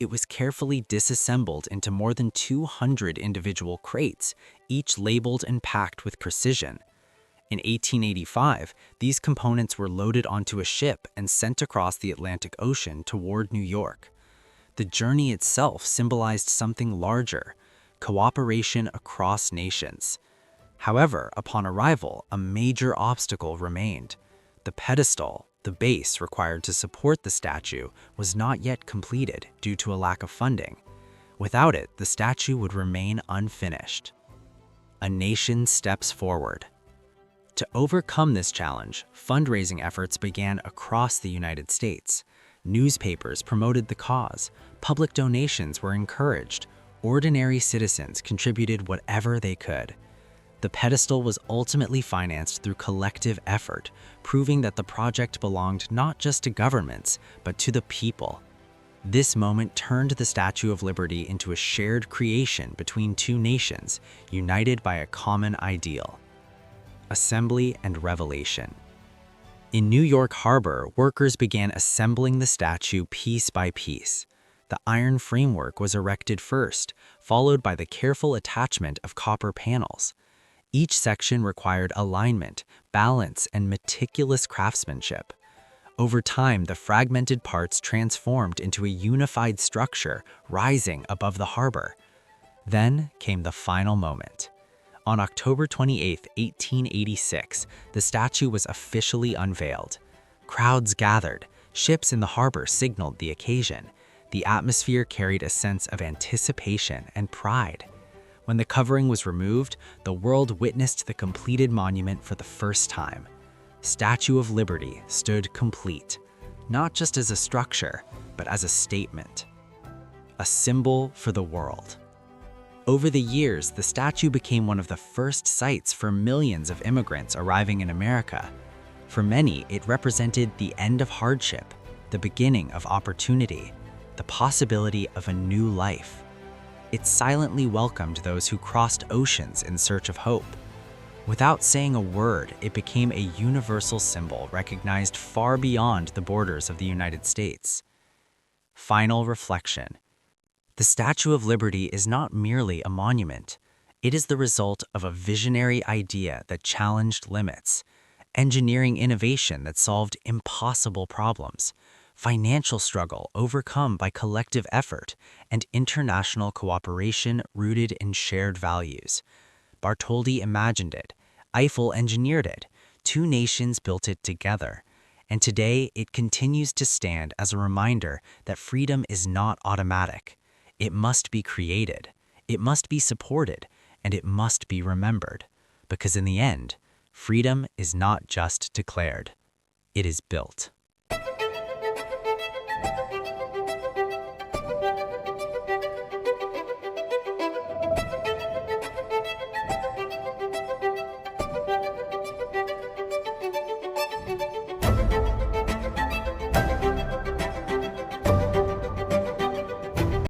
It was carefully disassembled into more than 200 individual crates, each labeled and packed with precision. In 1885, these components were loaded onto a ship and sent across the Atlantic Ocean toward New York. The journey itself symbolized something larger: cooperation across nations. However, upon arrival, a major obstacle remained. The pedestal, the base required to support the statue, was not yet completed due to a lack of funding. Without it, the statue would remain unfinished. A nation steps forward. To overcome this challenge, fundraising efforts began across the United States. Newspapers promoted the cause, public donations were encouraged, ordinary citizens contributed whatever they could. The pedestal was ultimately financed through collective effort, proving that the project belonged not just to governments, but to the people. This moment turned the Statue of Liberty into a shared creation between two nations, united by a common ideal. Assembly and revelation. In New York Harbor, workers began assembling the statue piece by piece. The iron framework was erected first, followed by the careful attachment of copper panels. Each section required alignment, balance, and meticulous craftsmanship. Over time, the fragmented parts transformed into a unified structure, rising above the harbor. Then came the final moment. On October 28, 1886, the statue was officially unveiled. Crowds gathered, ships in the harbor signaled the occasion. The atmosphere carried a sense of anticipation and pride. When the covering was removed, the world witnessed the completed monument for the first time. Statue of Liberty stood complete, not just as a structure, but as a statement, a symbol for the world. Over the years, the statue became one of the first sights for millions of immigrants arriving in America. For many, it represented the end of hardship, the beginning of opportunity, the possibility of a new life. It silently welcomed those who crossed oceans in search of hope. Without saying a word, it became a universal symbol recognized far beyond the borders of the United States. Final reflection. The Statue of Liberty is not merely a monument. It is the result of a visionary idea that challenged limits, engineering innovation that solved impossible problems, financial struggle overcome by collective effort, and international cooperation rooted in shared values. Bartholdi imagined it, Eiffel engineered it, two nations built it together, and today it continues to stand as a reminder that freedom is not automatic. It must be created, it must be supported, and it must be remembered, because in the end, freedom is not just declared, it is built.